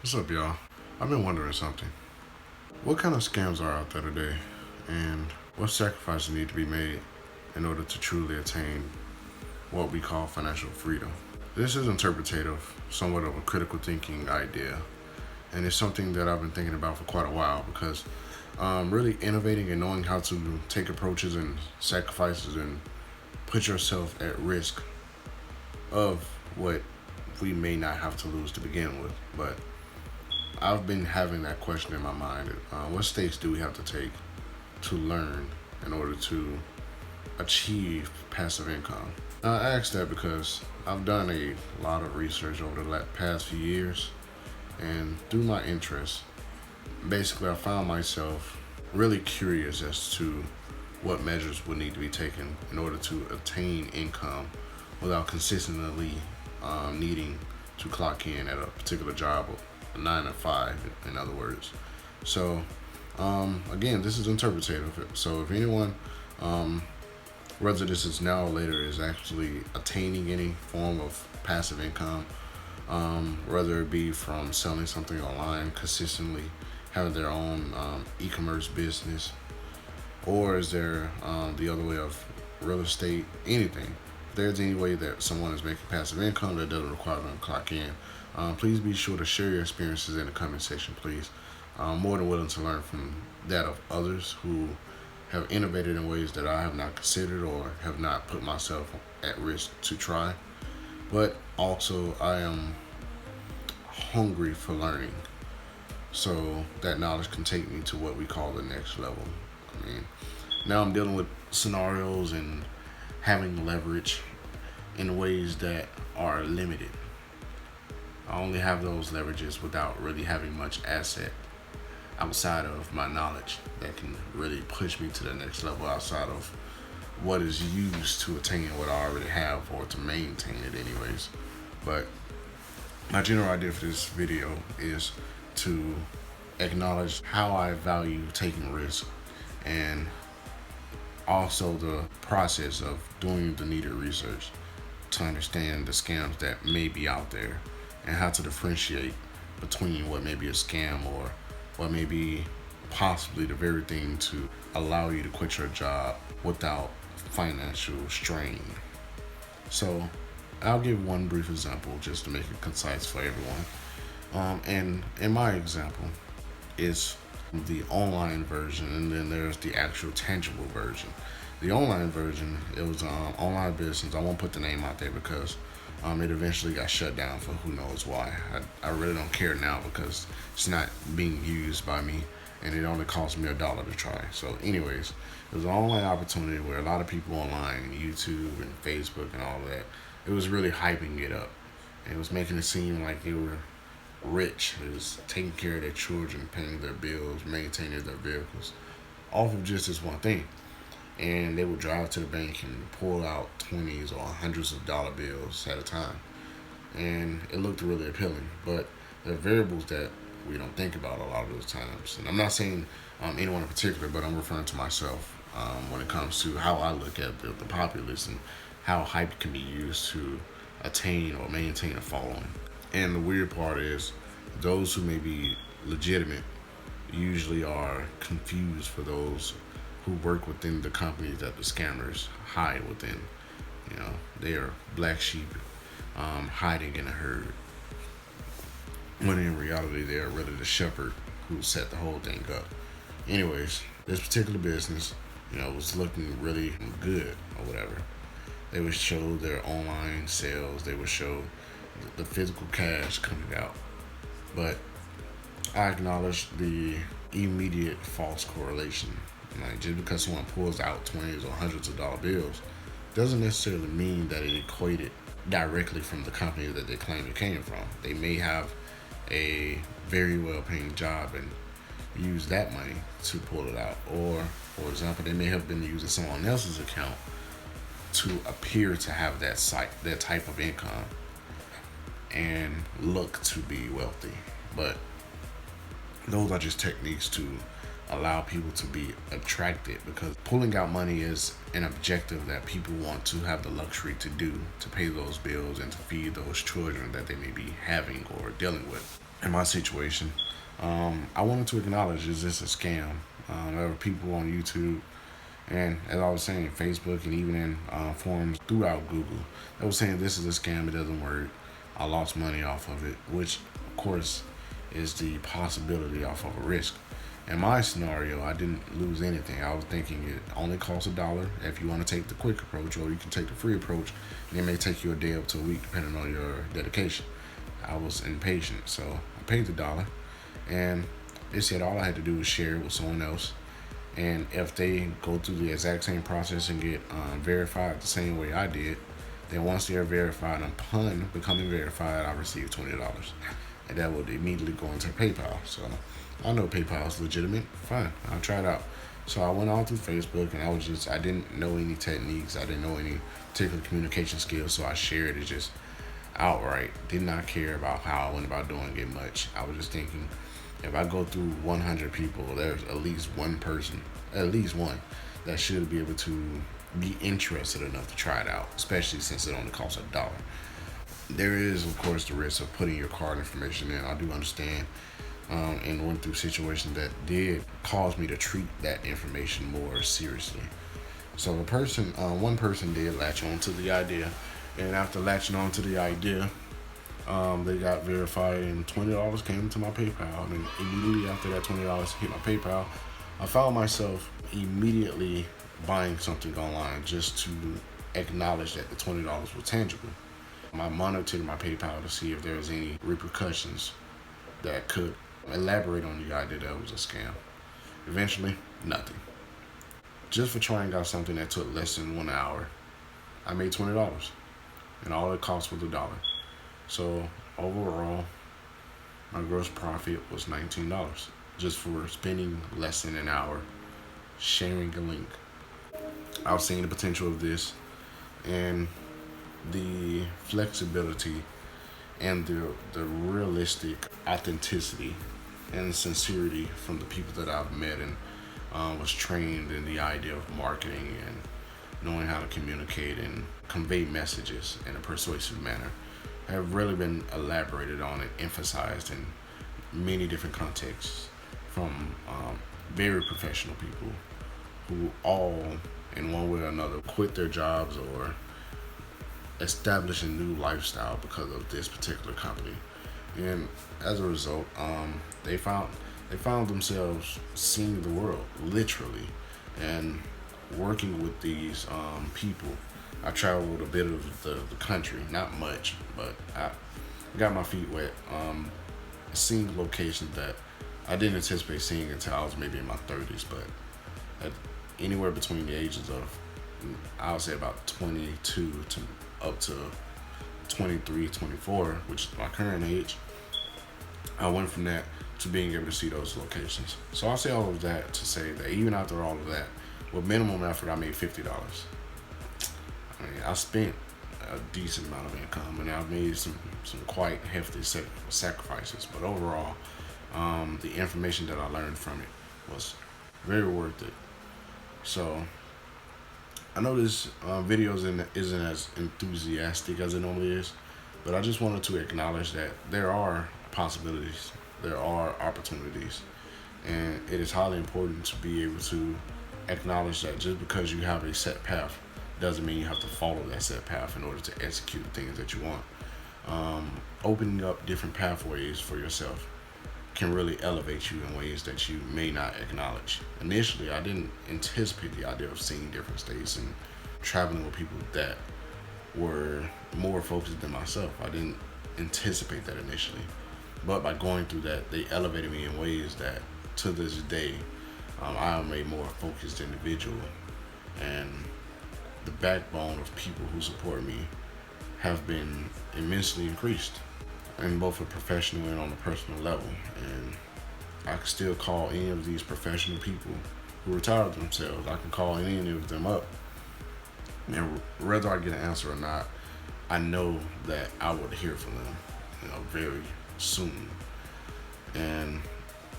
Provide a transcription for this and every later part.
What's up, y'all? I've been wondering something. What kind of scams are out there today, and what sacrifices need to be made in order to truly attain what we call financial freedom? This is interpretative, somewhat of a critical thinking idea, and it's something that I've been thinking about for quite a while because really innovating and knowing how to take approaches and sacrifices and put yourself at risk of what we may not have to lose to begin with. But I've been having that question in my mind. What steps do we have to take to learn in order to achieve passive income? I ask that because I've done a lot of research over the past few years, and through my interests, basically I found myself really curious as to what measures would need to be taken in order to attain income without consistently needing to clock in at a particular job, a 9 to 5, in other words. So, again, this is interpretative. So, if anyone, whether this is now or later, is actually attaining any form of passive income, whether it be from selling something online consistently, having their own e-commerce business, or is there the other way of real estate, anything. If there's any way that someone is making passive income that doesn't require them to clock in, please be sure to share your experiences in the comment section, please. I'm more than willing to learn from that of others who have innovated in ways that I have not considered or have not put myself at risk to try. But also, I am hungry for learning, so that knowledge can take me to what we call the next level. I mean, now I'm dealing with scenarios and having leverage in ways that are limited. I only have those leverages without really having much asset outside of my knowledge that can really push me to the next level outside of what is used to attain what I already have or to maintain it anyways. But my general idea for this video is to acknowledge how I value taking risks and also the process of doing the needed research to understand the scams that may be out there and how to differentiate between what may be a scam or what may be possibly the very thing to allow you to quit your job without financial strain. So I'll give one brief example just to make it concise for everyone. And in my example, it's the online version, and then there's the actual tangible version. The online version, it was online business. I won't put the name out there because it eventually got shut down for who knows why. I really don't care now because it's not being used by me, and it only cost me $1 to try. So anyways, it was an online opportunity where a lot of people online, YouTube and Facebook and all of that, it was really hyping it up. It was making it seem like they were rich. It was taking care of their children, paying their bills, maintaining their vehicles, off of just this one thing. And they would drive to the bank and pull out 20s or hundreds of dollar bills at a time. And it looked really appealing. But there are variables that we don't think about a lot of those times. And I'm not saying anyone in particular, but I'm referring to myself when it comes to how I look at the populace and how hype can be used to attain or maintain a following. And the weird part is those who may be legitimate usually are confused for those who work within the companies that the scammers hide within. You know, they are black sheep hiding in a herd, when in reality they are really the shepherd who set the whole thing up. Anyways, this particular business, was looking really good or whatever. They would show their online sales, they would show the physical cash coming out. But I acknowledge the immediate false correlation. Like, just because someone pulls out 20s or hundreds of dollar bills doesn't necessarily mean that it equated directly from the company that they claim it came from. They may have a very well paying job and use that money to pull it out. Or, for example, they may have been using someone else's account to appear to have that type of income and look to be wealthy. But those are just techniques to allow people to be attracted, because pulling out money is an objective that people want to have the luxury to do, to pay those bills and to feed those children that they may be having or dealing with. in my situation, I wanted to acknowledge, is this a scam? There were people on YouTube and, as I was saying, Facebook and even in forums throughout Google that was saying this is a scam, it doesn't work. I lost money off of it, which of course is the possibility off of a risk. In my scenario, I didn't lose anything. I was thinking it only costs $1 if you want to take the quick approach, or you can take the free approach, and it may take you a day up to a week depending on your dedication. I was impatient, so I paid the $1, and it said all I had to do was share it with someone else, and if they go through the exact same process and get verified the same way I did, then once they're verified, upon becoming verified, I receive $20, and that would immediately go into PayPal. So I know PayPal is legitimate. Fine, I'll try it out. So I went on through Facebook, and I didn't know any techniques. I didn't know any particular communication skills, so I shared it just outright. Did not care about how I went about doing it much. I was just thinking, if I go through 100 people, there's at least one person, that should be able to be interested enough to try it out, especially since it only costs $1. There is, of course, the risk of putting your card information in. I do understand, and went through situations that did cause me to treat that information more seriously. So one person did latch on to the idea, and after latching on to the idea, they got verified, and $20 came into my PayPal. And immediately after that $20 hit my PayPal, I found myself immediately buying something online just to acknowledge that the $20 was tangible. I monitored my PayPal to see if there was any repercussions that could elaborate on the idea that it was a scam. Eventually, nothing. Just for trying out something that took less than 1 hour, I made $20, and all it cost was $1. So overall, my gross profit was $19 just for spending less than an hour sharing a link. I was seeing the potential of this, and the flexibility and the realistic authenticity and sincerity from the people that I've met and was trained in the idea of marketing and knowing how to communicate and convey messages in a persuasive manner have really been elaborated on and emphasized in many different contexts from very professional people who all, in one way or another, quit their jobs or establish a new lifestyle because of this particular company. And as a result, they found themselves seeing the world literally and working with these people. I traveled a bit of the country, not much, but I got my feet wet, seeing locations that I didn't anticipate seeing until I was maybe in my 30s, but at anywhere between the ages of, I would say, about 22 to up to 23, 24, which is my current age, I went from that to being able to see those locations. So I'll say all of that to say that even after all of that, with minimum effort, I made $50. I mean, I spent a decent amount of income, and I've made some quite hefty sacrifices. But overall, the information that I learned from it was very worth it. So I know this video isn't as enthusiastic as it normally is, but I just wanted to acknowledge that there are possibilities, there are opportunities, and it is highly important to be able to acknowledge that just because you have a set path doesn't mean you have to follow that set path in order to execute the things that you want. Opening up different pathways for yourself can really elevate you in ways that you may not acknowledge. Initially, I didn't anticipate the idea of seeing different states and traveling with people that were more focused than myself. I didn't anticipate that initially. But by going through that, they elevated me in ways that to this day, I am a more focused individual, and the backbone of people who support me have been immensely increased in both a professional and on a personal level. And I can still call any of these professional people who retired themselves, I can call any of them up, and whether I get an answer or not, I know that I would hear from them, very soon. And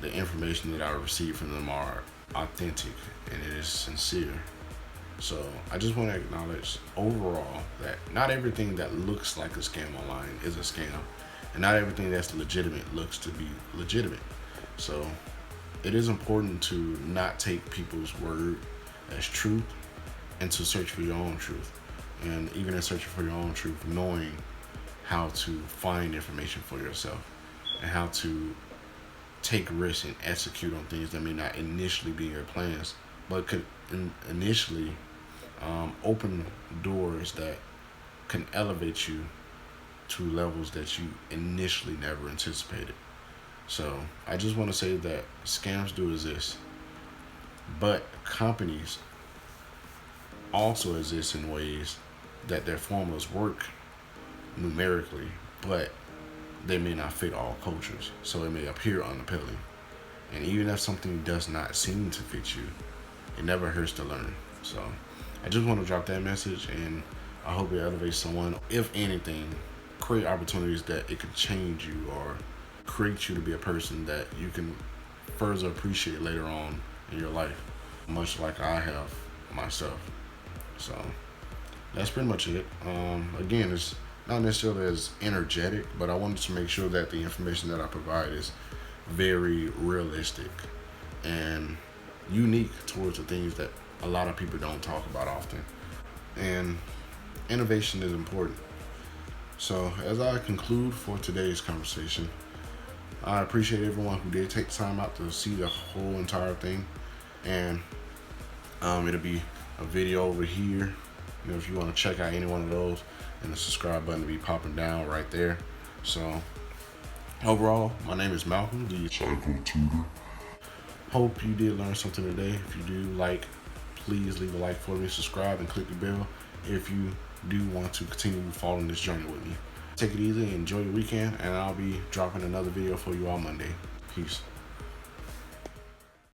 the information that I receive from them are authentic and it is sincere. So I just want to acknowledge overall that not everything that looks like a scam online is a scam. And not everything that's legitimate looks to be legitimate. So it is important to not take people's word as truth and to search for your own truth. And even in searching for your own truth, knowing how to find information for yourself and how to take risks and execute on things that may not initially be your plans, but could initially open doors that can elevate you to levels that you initially never anticipated. So I just want to say that scams do exist, but companies also exist in ways that their formulas work numerically, but they may not fit all cultures, so it may appear unappealing. And even if something does not seem to fit you, it never hurts to learn. So I just want to drop that message, and I hope it elevates someone. If anything, create opportunities that it could change you or create you to be a person that you can further appreciate later on in your life, much like I have myself. So that's pretty much it. Again, it's not necessarily as energetic, but I wanted to make sure that the information that I provide is very realistic and unique towards the things that a lot of people don't talk about often. And innovation is important. So as I conclude for today's conversation, I appreciate everyone who did take time out to see the whole entire thing. And it'll be a video over here. You know, if you want to check out any one of those, and the subscribe button will be popping down right there. So overall, my name is Malcolm, the PsychoTutor. Hope you did learn something today. If you do, please leave a like for me, subscribe, and click the bell if you do want to continue following this journey with me. Take it easy, enjoy your weekend, and I'll be dropping another video for you on Monday. Peace.